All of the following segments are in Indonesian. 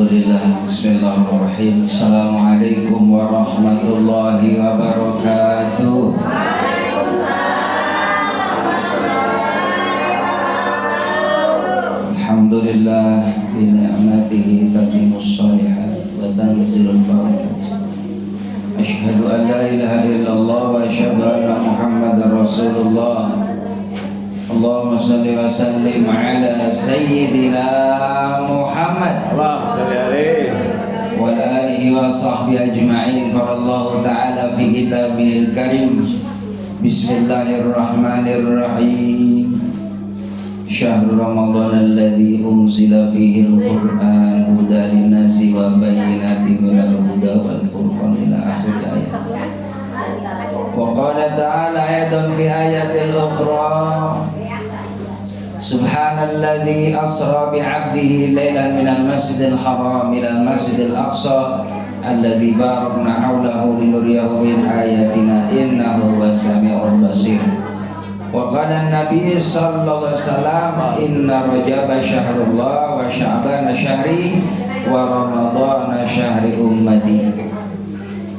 Alhamdulillah, bismillahirrahmanirrahim. Assalamualaikum warahmatullahi wabarakatuh. Alhamdulillah, bi ni'matihi tatimmus shalihat wa tanzilul barakat. Asyhadu an la ilaha illallah wa asyhadu anna Muhammadar Rasulullah. Allahumma salli wa sallim ala sayyidina Muhammad Allahumma salli alaihi wa alihi wa sahbihi ajma'in. Qala Allah ta'ala fi kitabihil karim. Bismillahirrahmanirrahim. Syahrul Ramadan alladzi unzila fihi al-Qur'an hudan lin-nasi wa bayyinatin minal huda wal furqan ila akhir ayat. Wa qala ta'ala ayatan fi ayatil ukhra. Subhanalladzi asra bi'abdihi lailan minal masjidil haram ilal masjidil aqsa alladzi barakna hawlahu linuriyahu min ayatina innahu was-sami'ul basir. Wa qala an-nabiy sallallahu alaihi wasallam inna rajaba syahrullah wa sya'bana syahri wa ramadana syahri ummati.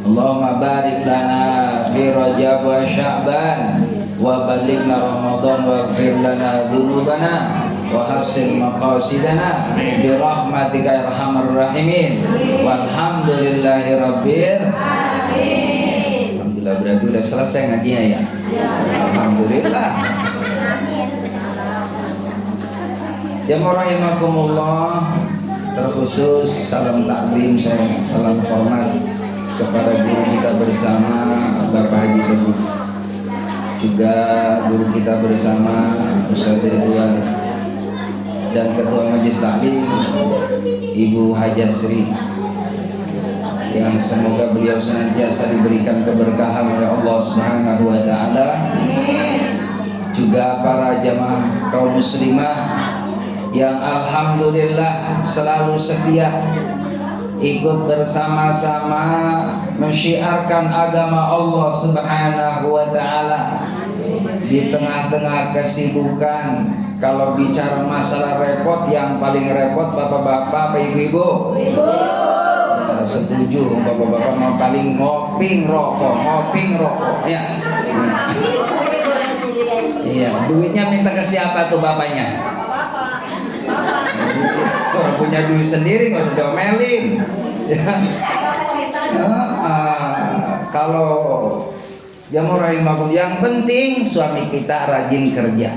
Allahumma barik lana fi rajab wa sya'ban wa balighna Ramadan wa ighfir lana dzunubana wa hasin maqasidana bi rahmatika ya arhamar rahimin walhamdulillahi rabbil alamin. Alhamdulillah, berarti udah selesai ngajinya ya. Alhamdulillah. Jamaah rahimakumullah, terkhusus salam taklim saya, salam hormat kepada guru kita bersama Bapak Haji Teguh, juga guru kita bersama Ustaz Ridwan dan Ketua Majelis Taklim Ibu Hajar Sri, yang semoga beliau senantiasa diberikan keberkahan oleh Allah Subhanahu wa taala. Juga para jamaah kaum muslimah yang alhamdulillah selalu setia ikut bersama-sama mensyiarkan agama Allah Subhanahu wa taala di tengah-tengah kesibukan. Kalau bicara masalah repot, yang paling repot bapak-bapak, ibu-ibu. Ya, setuju, bapak-bapak mau paling ngoping rokok ya. Iya, duitnya minta ke siapa tuh bapaknya? Orang punya duit sendiri nggak usah diomelin. Ya. Kalau jamaah rahimakumullah, yang penting suami kita rajin kerja.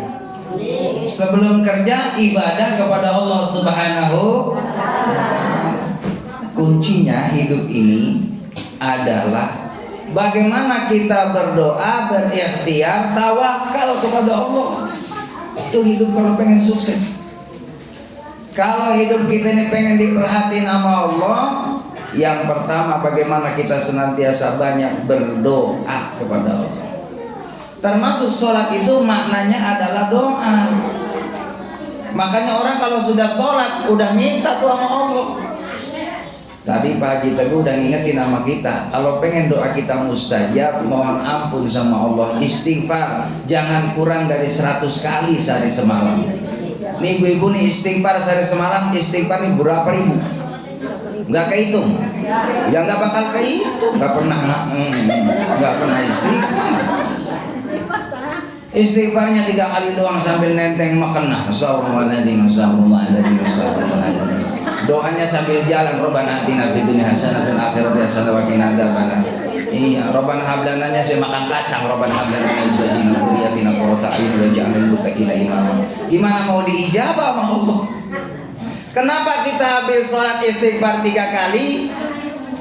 Sebelum kerja ibadah kepada Allah Subhanahu. Kuncinya hidup ini adalah bagaimana kita berdoa, berikhtiar, tawakal kepada Allah. Itu hidup kalau pengen sukses. Kalau hidup kita ini pengen diperhatiin sama Allah, yang pertama bagaimana kita senantiasa banyak berdoa kepada Allah. Termasuk sholat itu maknanya adalah doa. Makanya orang kalau sudah sholat udah minta tuh sama Allah. Tadi Pak Haji Teguh udah ngingetin nama kita, kalau pengen doa kita mustajab, mohon ampun sama Allah, istighfar jangan kurang dari 100 kali sehari semalam. Nih ibu-ibu nih, istighfar sehari semalam, istighfar nih berapa ribu? Nggak kehitung. Ya nggak bakal kehitung, nggak pernah istighfar. Istighfarnya 3 kali doang sambil nenteng makena. Assalamualaikum warahmatullahi wabarakatuh. Doanya sambil jalan, Rabbana atina fid dunya hasanah wa fil akhirati hasanah wa qina adzabannar. Iya, Rabbana hab lana saya makan kacang, Rabbana hab lana min azwajina wa dhurriyyatina qurrata a'yun waj'alna lil muttaqina imama. Gimana mau diijabah sama Allah? Kenapa kita habis sholat istighfar 3 kali?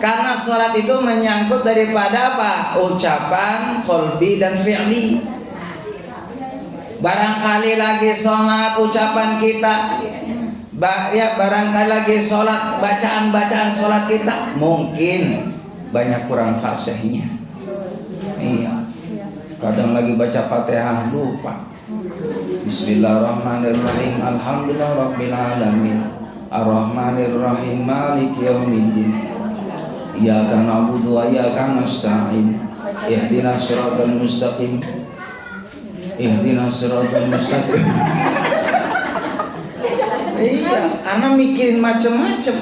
Karena sholat itu menyangkut daripada apa? Ucapan, qalbi dan fi'li. Barangkali lagi sholat ucapan kita, ya barangkali lagi sholat bacaan sholat kita mungkin banyak kurang fasihnya. Iya, kadang lagi baca Fatihah lupa. Bismillahirrahmanirrahim. Alhamdulillah rabbil alamin. Ar-Rahmanirrahim. Maliki yaumiddin. Iyyaka na'budu wa iyyaka nasta'in. Ihdinas siratal mustaqim. Ihdinas siratal mustaqim. Iya, karena mikirin macam-macam.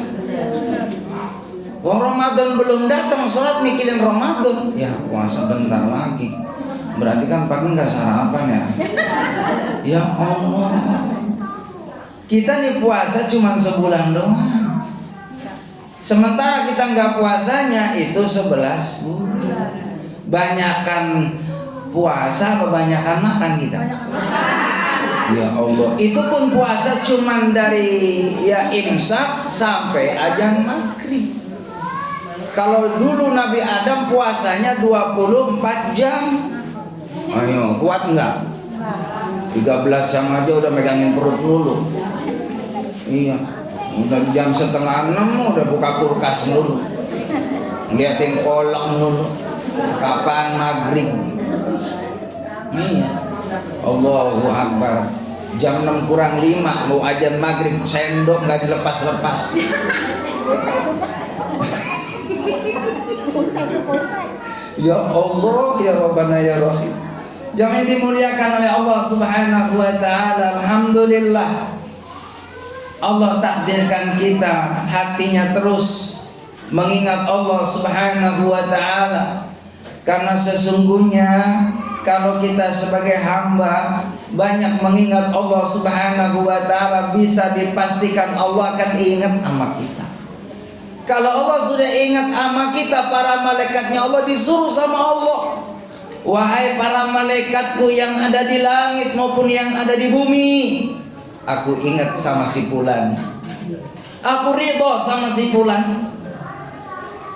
Wah, Ramadan belum datang, sholat mikirin Ramadan. Ya puasa bentar lagi. Berarti kan pagi nggak sarapan ya. Ya Allah. Kita nih puasa cuma sebulan doang. Sementara kita nggak puasanya itu 11 bulan. Banyakan puasa apa banyakan makan kita? Ya Allah. Itu pun puasa cuma dari ya imsak sampai azan maghrib. Kalau dulu Nabi Adam puasanya 24 jam. Ayo, kuat enggak? 13 jam aja udah megangin perut dulu. Iya, udah jam setengah 6 udah buka kulkas dulu, liatin kolak dulu, kapan maghrib. Iya, Allahu Akbar. Jam 6 kurang 5 mau azan maghrib, sendok nggak dilepas-lepas. Ya Allah, ya Rabbana ya Rahim. Jangan dimuliakan oleh Allah Subhanahu wa taala. Alhamdulillah. Allah takdirkan kita hatinya terus mengingat Allah Subhanahu wa taala. Karena sesungguhnya kalau kita sebagai hamba banyak mengingat Allah Subhanahu wa taala, bisa dipastikan Allah akan ingat sama kita. Kalau Allah sudah ingat sama kita, para malaikatnya Allah disuruh sama Allah, wahai para malaikatku yang ada di langit maupun yang ada di bumi, aku ingat sama si fulan, aku ridho sama si fulan.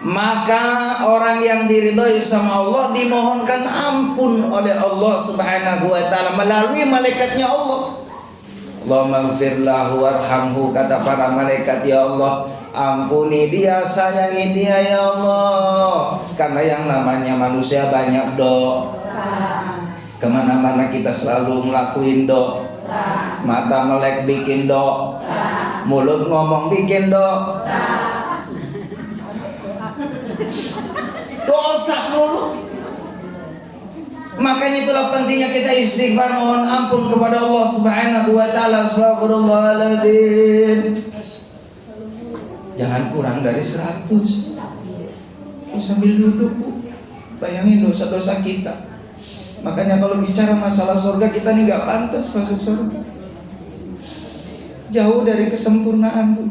Maka orang yang diridhoi sama Allah dimohonkan ampun oleh Allah Subhanahu wa taala melalui malaikatnya Allah. Allahumma ighfir lahu warhamhu, kata para malaikat, ya Allah ampuni dia, sayangi dia ya Allah. Karena yang namanya manusia banyak dosa. Kemana-mana kita selalu ngelakuin dosa. Mata melek bikin dosa, mulut ngomong bikin dosa. Dosa mulu. Makanya itulah pentingnya kita istighfar, mohon ampun kepada Allah Subhanahu wa taala. Astagfirullahaladzim. Jangan kurang dari 100. Sambil duduk, bayangin dosa-dosa kita. Makanya kalau bicara masalah surga, kita nih gak pantas masuk surga. Jauh dari kesempurnaan, Bu.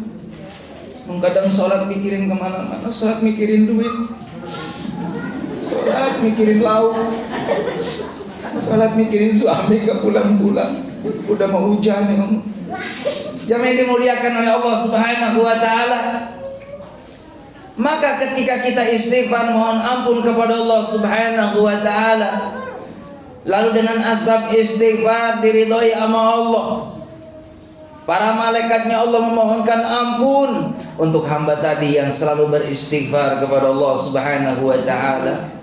Kadang sholat mikirin kemana-mana, sholat mikirin duit, sholat mikirin lauk, sholat mikirin suami ke pulang-pulang. Udah mau hujan ya. Jangan dimuliakan oleh Allah Subhanahu wa taala. Maka ketika kita istighfar mohon ampun kepada Allah Subhanahu wa taala, lalu dengan asbab istighfar diridhoi sama Allah, para malaikatnya Allah memohonkan ampun untuk hamba tadi yang selalu beristighfar kepada Allah Subhanahu wa taala.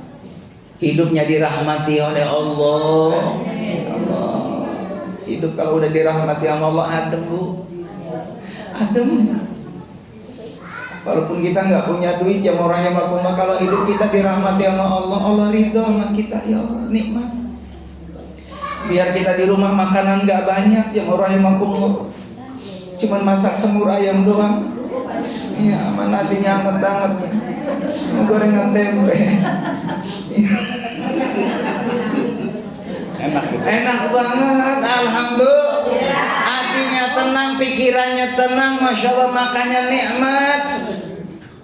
Hidupnya dirahmati oleh Allah. Hidup kalau udah dirahmati sama Allah adem, Bu. Adem. Walaupun kita nggak punya duit, ya rahimakumullah, kalau hidup kita dirahmati sama Allah, Allah ridho sama kita, ya Allah, nikmat. Biar kita di rumah makanan nggak banyak, ya rahimakumullah, cuman masak semur ayam doang, ya, sama nasinya anget-anget, gorengan tempe. Enak banget, alhamdulillah. Hatinya tenang, pikirannya tenang, masya Allah, makannya nikmat.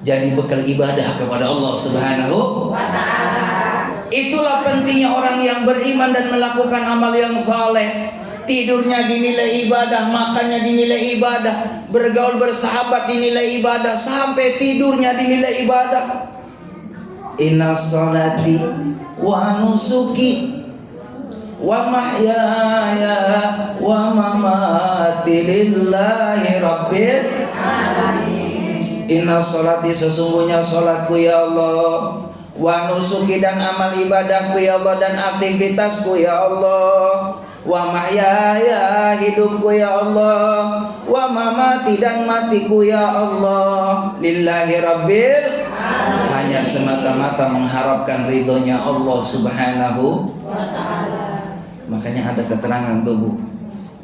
Jadi bekal ibadah kepada Allah Subhanahu wa ta'ala. Itulah pentingnya orang yang beriman dan melakukan amal yang saleh. Tidurnya dinilai ibadah, makannya dinilai ibadah, bergaul bersahabat dinilai ibadah, sampai tidurnya dinilai ibadah. Inna salati wa nusuki wa mahyaya wa mamati lillahi rabbil alamin. Inna sholati, sesungguhnya sholatku ya Allah, wa nusuki, dan amal ibadahku ya Allah, dan aktivitasku ya Allah, wa mahyaya, hidupku ya Allah, wa mamati, dan matiku ya Allah, lillahi rabbil alamin, hanya semata-mata mengharapkan ridhonya Allah Subhanahu wa ta'ala. Makanya ada keterangan tubuh,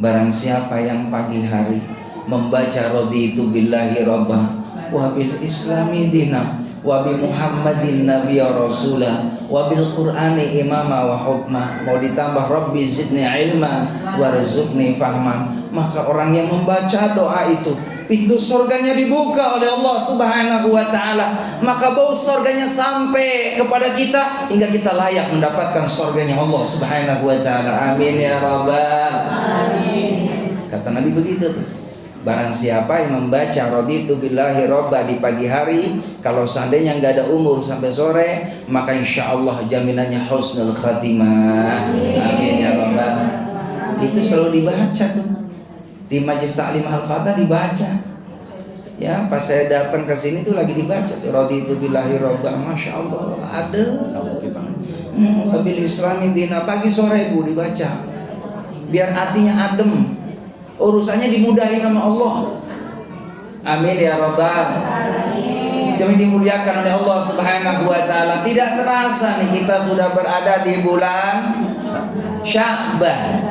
barang siapa yang pagi hari membaca raditu billahi rabbah wa bil islami dina wa bi Muhammadin nabiyya rasula wa bil Qur'ani imama wa hukma. Mau ditambah Rabbi zidni ilma warzuqni fahman. Maka orang yang membaca doa itu, pintu surganya dibuka oleh Allah Subhanahu wa taala. Maka bau surganya sampai kepada kita hingga kita layak mendapatkan surganya Allah Subhanahu wa taala. Amin ya rabbal alamin. Kata Nabi begitu tuh. Barang siapa yang membaca raditu billahi robba di pagi hari, kalau seandainya nggak ada umur sampai sore, maka insya Allah jaminannya husnul khatimah. Amin ya rabbal. Itu selalu dibaca tuh di Majelis Ta'lim Al-Fatah, dibaca. Ya, pas saya datang ke sini tuh lagi dibaca tuh raditu billahi robba. Masya Allah, ada wabil islami dina, pagi sore Bu dibaca, biar hatinya adem, urusannya dimudahin sama Allah. Amin ya rabbal alamin. Demi dimuliakan oleh Allah Subhanahu wa taala. Tidak terasa nih kita sudah berada di bulan Sya'ban.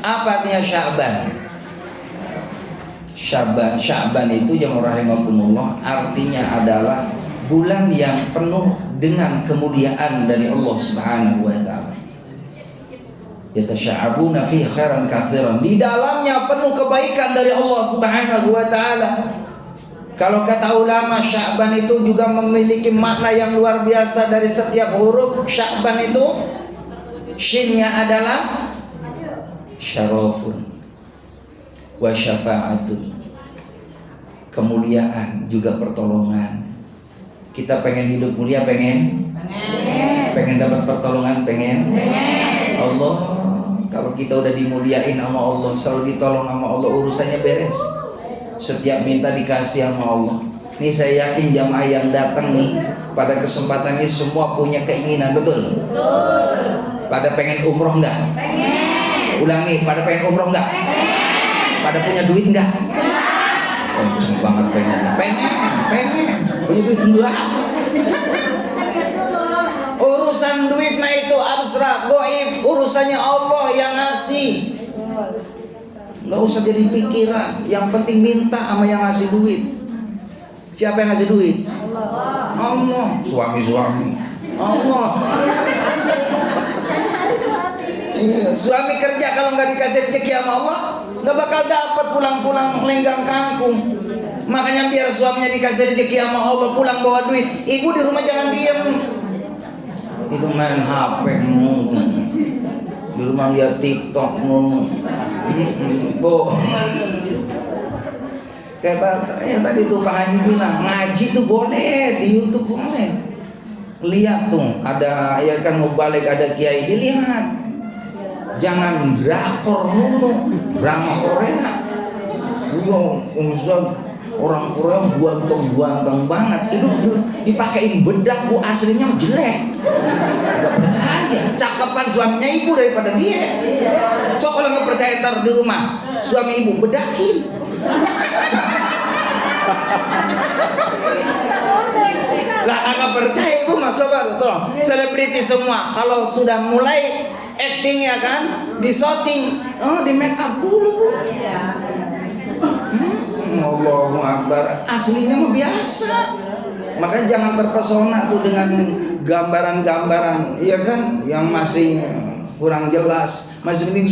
Apa artinya Sya'ban? Sya'ban itu jamaah rahimakumullah, artinya adalah bulan yang penuh dengan kemuliaan dari Allah Subhanahu wa taala. Yatasya'abuna fi khairan katsiran, di dalamnya penuh kebaikan dari Allah Subhanahu wa taala. Kalau kata ulama, Sya'ban itu juga memiliki makna yang luar biasa dari setiap huruf. Sya'ban itu shinnya adalah syarafun wa syafa'atun, kemuliaan juga pertolongan. Kita pengen hidup mulia, pengen dapat pertolongan, pengen Allah. Kalau kita udah dimuliain sama Allah, selalu ditolong sama Allah, urusannya beres. Setiap minta dikasih sama Allah. Nih saya yakin jamaah yang datang nih pada kesempatan ini semua punya keinginan, betul? Betul. Pada pengen umroh enggak? Pengen. Ulangi, pada pengen umroh enggak? Pengen. Pada punya duit enggak? Kenceng banget pengen. Punya duit enggak? Urusan duit mah itu abstrak, goib. Urusannya Allah yang ngasih. Nggak usah jadi pikiran. Yang penting minta sama yang ngasih duit. Siapa yang ngasih duit? Allah. Suami. Allah. Suami kerja kalau nggak dikasih rezeki sama Allah, nggak bakal dapat pulang-pulang lenggang kangkung. Makanya biar suaminya dikasih rezeki sama Allah, pulang bawa duit. Ibu di rumah jangan diem. Itu main HP mulu, di rumah lihat TikTok mulu. Bu, kayak yang tadi tuh Pak Haji bilang, ngaji tuh boleh, di YouTube boleh. Lihat tuh, ada ya kan mau balik ada kiai, dilihat. Jangan drakor mulu, drama Korea. Orang Korea ganteng banget. Itu dipakein bedak Bu, aslinya jelek. Gak percaya. Cakepan suaminya ibu daripada dia. So kalau nggak percaya ntar di rumah suami ibu bedakin. Lah agak percaya ibu mah, coba selebriti semua kalau sudah mulai acting ya kan, di shooting, di make up dulu. Allahu Akbar, aslinya mah biasa. Makanya jangan terpesona tuh dengan gambaran-gambaran, iya kan, yang masih kurang jelas. Masih mending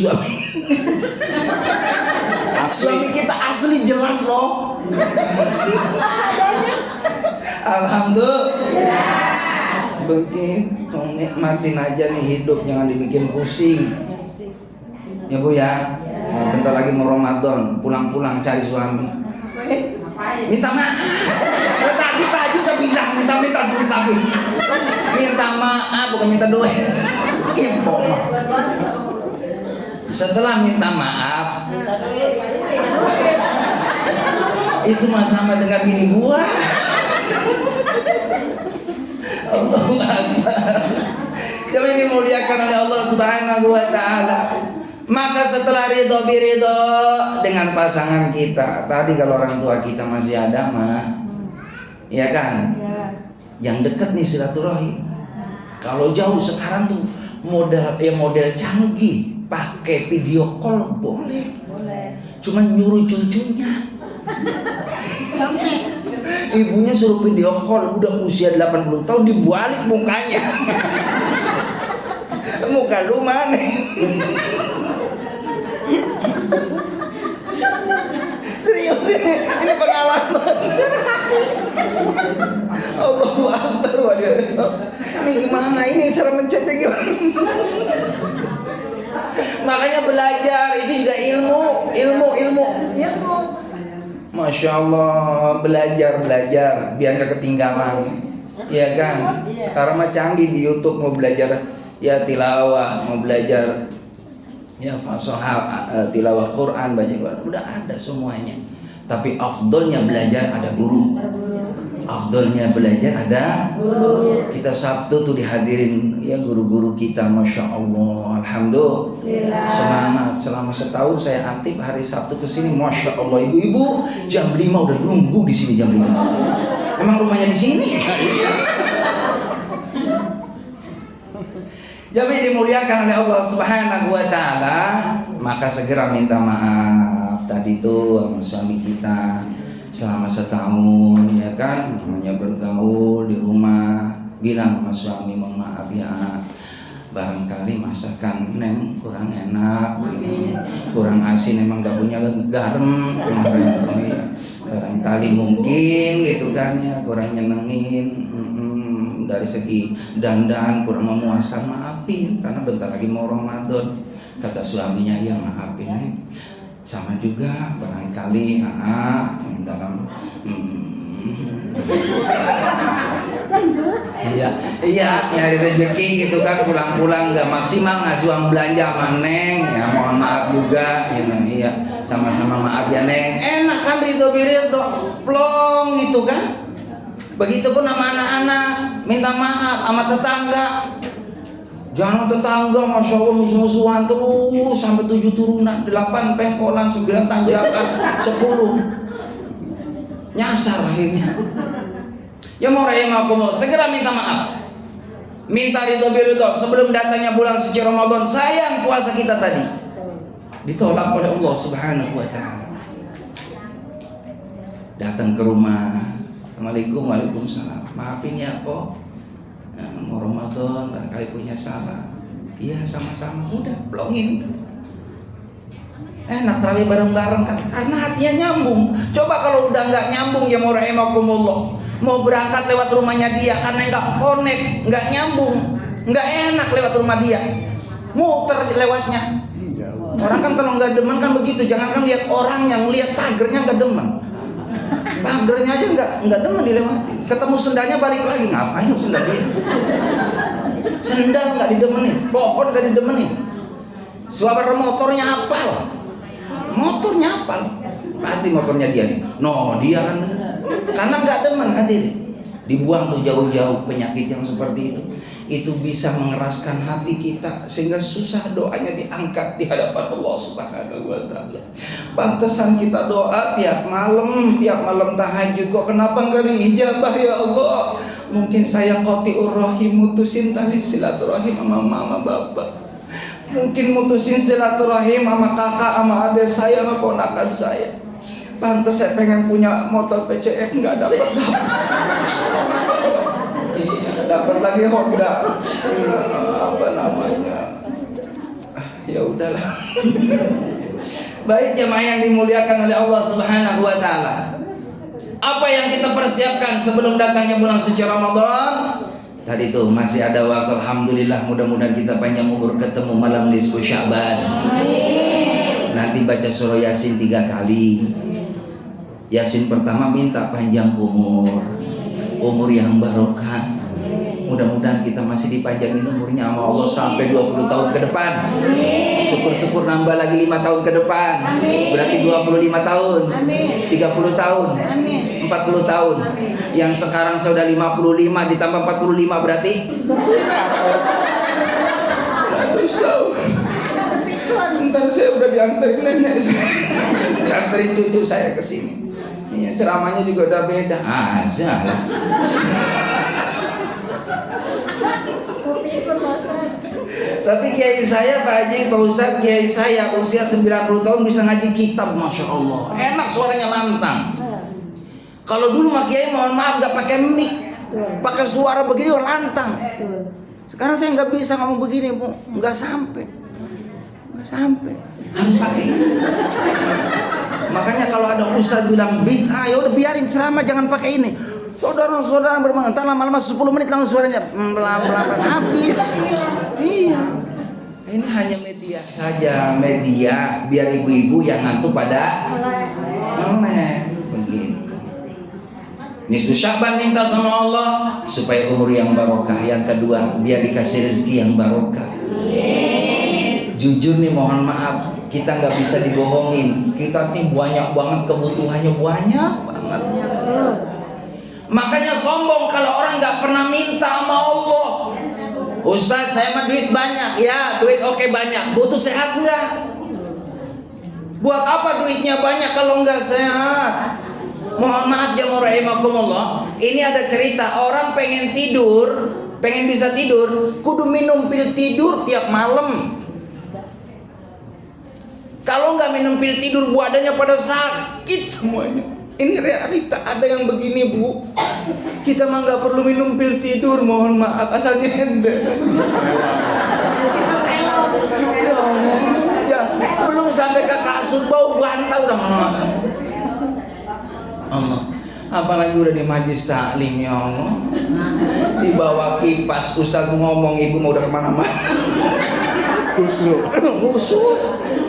suami kita asli jelas loh. Alhamdulillah. Begitu, nikmatin aja nih hidup, jangan dibikin pusing. Ya Bu ya. Bentar lagi mau Ramadan, pulang-pulang cari suami. Minta maaf. Tadi Pak Haji udah bilang minta duit lagi. Minta maaf bukan minta duit. Setelah minta maaf, itu mah sama dengan bini gua. Allahu Akbar. Jadi dimuliakan oleh Allah Subhanahu wa taala. Maka setelah ridho biridho dengan pasangan kita, tadi kalau orang tua kita masih ada mah, ya kan, yang dekat nih silaturahim. Kalau jauh sekarang tuh model canggih, pakai video call boleh. Cuman nyuruh cucunya. Ibunya suruh video call, udah usia 80 tahun, dibalik mukanya. Muka lu mana? Serius ini pengalaman. Allahu Akbar. Ini gimana ini cara mencetnya gimana? Makanya belajar itu juga ilmu. Masya Allah, belajar biar gak ketinggalan, ya kan? Sekarang mah canggih di YouTube, mau belajar ya tilawah, mau belajar ya fasahah, tilawah Quran banyak banget, udah ada semuanya. Tapi afdolnya belajar ada guru. Afdolnya belajar ada guru. Kita Sabtu tuh dihadirin ya guru-guru kita, Masya Allah, alhamdulillah. Semangat, selama setahun saya aktif hari Sabtu kesini, Masya Allah, ibu-ibu jam 5 udah nunggu di sini jam 5. Emang rumahnya di sini? Jadi dimuliakan oleh Allah Subhanahu wa taala, maka segera minta maaf tadi tuh sama suami kita selama setahun, ya kan, namanya bergaul di rumah, bilang sama suami, mohon maaf ya, barangkali masakan neng kurang enak, kurang asin, emang gak punya garam kemarin, barangkali mungkin gitu kan ya, kurang nyenengin, dari segi dandan kurang memuaskan, maafin, karena bentar lagi mau Ramadan. Kata suaminya, ya maafin nih, sama juga barangkali dalam iya nyari rezeki gitu kan, pulang-pulang nggak maksimal ngasih uang belanja sama Neng, ya mohon maaf juga ya, iya sama-sama maaf ya Neng, enak kan ridho plong gitu kan. Begitupun sama anak-anak, minta maaf sama tetangga. Jangan tetangga, Masya Allah, musuh-musuhan terus sampai 7 turunan, 8 pengkolan, 9 tanjakan, 10 nyasar akhirnya. Ya mau rahimakumullah, segera minta maaf, minta ridho sebelum datangnya bulan suci Ramadan. Sayang puasa kita tadi ditolak oleh Allah Subhanahu wa taala. Datang ke rumah, Assalamualaikum, waalaikumsalam, maafin ya kok, mau Ramadan barangkali punya salah. Iya sama-sama, udah blongin. Enak terawih bareng-bareng kan, karena hatinya nyambung. Coba kalau udah nggak nyambung, ya mau rahimakumullah, mau berangkat lewat rumahnya dia karena nggak connect, nggak nyambung, nggak enak lewat rumah dia, muter lewatnya. Orang kan kalau nggak demen kan begitu, jangan kan lihat orang yang lihat pagernya nggak demen. Pagernya aja nggak demen dilewati. Ketemu sendalnya balik lagi, ngapain sendal dia? Sendal nggak didemenin, pohon nggak didemenin. Suara motornya apal, pasti motornya dia nih. No, dia kan karena nggak demen hadirin. Dibuang tuh jauh-jauh penyakit yang seperti itu bisa mengeraskan hati kita sehingga susah doanya diangkat di hadapan Allah Subhanahu wa taala. Pantesan kita doa tiap malam tahajud, kok kenapa enggak diijabah ya Allah? Mungkin saya qati'ur rahim, mutusin tali silaturahim sama mama bapak. Mungkin mutusin silaturahim sama kakak, sama adik saya, sama ponakan saya. Pantes saya pengen punya motor PCX nggak dapat. Dapat lagi Honda, apa namanya? Ya udahlah. Baik jemaah yang dimuliakan oleh Allah Subhanahu wa taala. Apa yang kita persiapkan sebelum datangnya bulan suci Ramadan? Tadi tuh masih ada waktu, alhamdulillah, mudah-mudahan kita panjang umur ketemu malam nisfu Sya'ban. Nanti baca surah Yasin 3 kali. Yasin pertama minta panjang umur yang barokah. Mudah-mudahan kita masih dipanjangin umurnya sama Allah sampai 20 tahun ke depan. Syukur-syukur nambah lagi 5 tahun ke depan. Berarti 25 tahun, 30 tahun, 40 tahun. Yang sekarang saya udah 55 ditambah 45 berarti 100 tahun. Ntar saya udah diantarin nenek saya, diantarin cucu saya ke sini. Iya, ceramahnya juga udah beda aja lah. Tapi kiai saya, Pak Haji, Pak Ustadz, kiai saya usia 90 tahun bisa ngaji kitab, Masya Allah. Enak, suaranya lantang. Kalau dulu Mak Kiai mohon maaf gak pakai mic, pakai suara begini lantang. Sekarang saya nggak bisa ngomong begini Bu, nggak sampai, harus pakai ini. Makanya kalau ada ustaz bilang bid'ah, ya udah biarin ceramah, jangan pakai ini. Saudara-saudara bermanfaat, entar lama-lama 10 menit langsung suaranya pelan-pelan habis. Iya. Ini hanya media saja, media biar ibu-ibu yang ngantuk pada melek begini. Nisfu Sya'ban minta sama Allah supaya umur yang barokah. Yang kedua, biar dikasih rezeki yang barokah. Jujur nih, mohon maaf, kita nggak bisa dibohongin. Kita nih banyak banget kebutuhannya, banyak banget. Makanya sombong kalau orang nggak pernah minta sama Allah. Ustaz, saya mah duit banyak. Ya, duit oke banyak. Butuh sehat nggak? Buat apa duitnya banyak kalau nggak sehat? Mohon maaf jamaah rahimakumullah. Ini ada cerita orang pengen tidur, pengen bisa tidur, kudu minum pil tidur tiap malam. Kalau nggak minum pil tidur, badannya pada sakit semuanya. Ini realita, ada yang begini Bu. Kita mah nggak perlu minum pil tidur, mohon maaf, asal nyender. Ya, belum sampai ke kasur bau bantal udah Allah. Apalagi udah di majlis taklim, ya Allah. Dibawa kipas, ustaz ngomong, ibu mau udah kemana-mana. Husnul.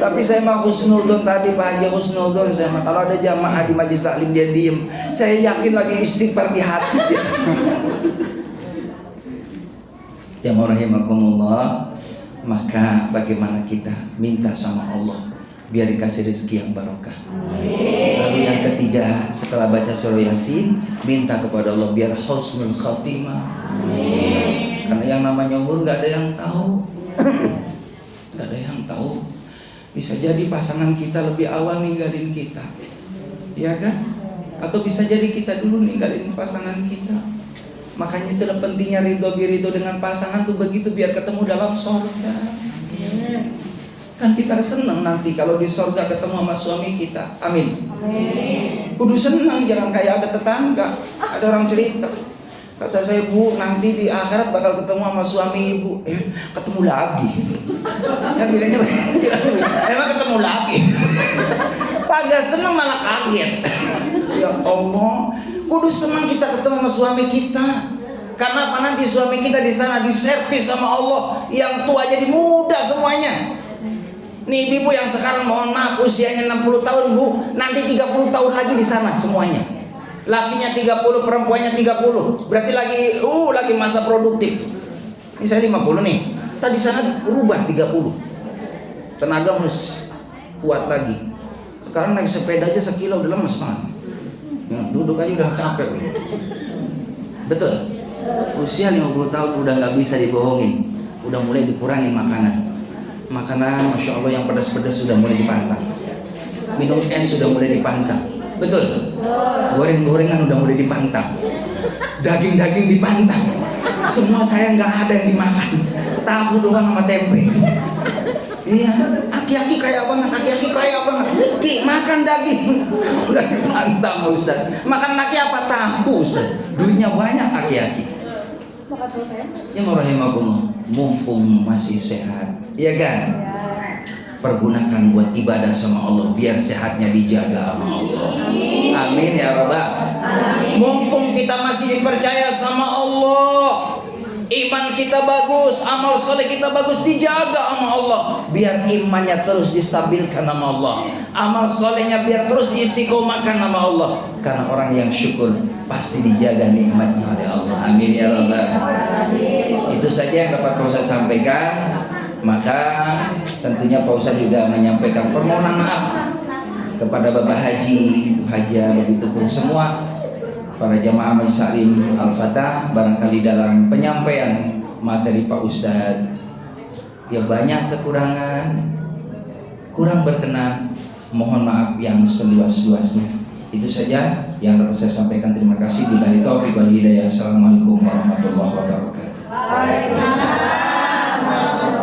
Tapi saya mah husnudon tadi, Pak Haji husnudon. Saya mah kalau ada jamaah di majlis taklim dia diem, saya yakin lagi istighfar di hati. Jamaah rahimakumullah. Maka bagaimana kita minta sama Allah biar dikasih rezeki yang barokah. Lalu yang ketiga, setelah baca surah Yasin, minta kepada Allah biar husnul khatimah. Karena yang namanya umur gak ada yang tahu. Gak ada yang tahu. Bisa jadi pasangan kita lebih awal ninggalin kita, ya kan? Atau bisa jadi kita dulu ninggalin pasangan kita. Makanya itulah pentingnya ridho dengan pasangan tuh begitu, biar ketemu dalam surga. Kan kita senang nanti kalau di surga ketemu sama suami kita. Amin. Kudu senang, jangan kayak ada tetangga, ada orang cerita. Kata saya, Bu, nanti di akhirat bakal ketemu sama suami ibu. Ketemu lagi. Ya bilangnya, emang ketemu lagi. Kagak senang malah kaget. Ya Allah, kudu senang kita ketemu sama suami kita. Karena apa, nanti suami kita di sana diservis sama Allah, yang tua jadi muda semuanya. Nih ibu yang sekarang mohon maaf usianya 60 tahun Bu, nanti 30 tahun lagi di sana semuanya. Lakinya 30, perempuannya 30. Berarti lagi masa produktif. Ini saya 50 nih. Tadi sana berubah 30. Tenaga harus kuat lagi. Sekarang naik sepeda aja sekilo udah lemes banget. Ya, duduk aja udah capek. Betul. Usia 50 tahun udah nggak bisa dibohongin. Udah mulai dikurangin makanan. Makanan Masya Allah yang pedas-pedas sudah mulai dipantang. Minum es sudah mulai dipantang. Betul. Goreng-gorengan udah mulai dipantang. Daging-daging dipantang. Semua saya nggak ada yang dimakan. Tahu doang sama tempe. Iya, aki-aki kaya banget, Ki, makan daging. Udah dipantang Ustaz. Makan laki apa? Tahu Ustaz. Duitnya banyak aki-aki. Ya rahimakumullah, mumpung masih sehat, iya kan? Pergunakan buat ibadah sama Allah, biar sehatnya dijaga sama Allah. Amin ya Rabbal. Mumpung kita masih dipercaya sama Allah, iman kita bagus, amal soleh kita bagus, dijaga sama Allah, biar imannya terus distabilkan sama Allah, amal solehnya biar terus istiqomahkan sama Allah. Karena orang yang syukur pasti dijaga nikmatnya oleh Allah. Amin ya Rabbal. Itu saja yang dapat Pak Ustaz sampaikan. Maka tentunya Pak Ustaz juga menyampaikan permohonan maaf kepada Bapak Haji, Ibu Haja, begitupun semua para jamaah Majelis Taklim Al-Fatah. Barangkali dalam penyampaian materi Pak Ustaz ya banyak kekurangan, kurang berkenan, mohon maaf yang seluas-luasnya. Itu saja yang dapat saya sampaikan. Terima kasih. Billahi taufiq wal hidayah. Assalamualaikum warahmatullahi wabarakatuh. Waalaikumsalam warahmatullahi wabarakatuh.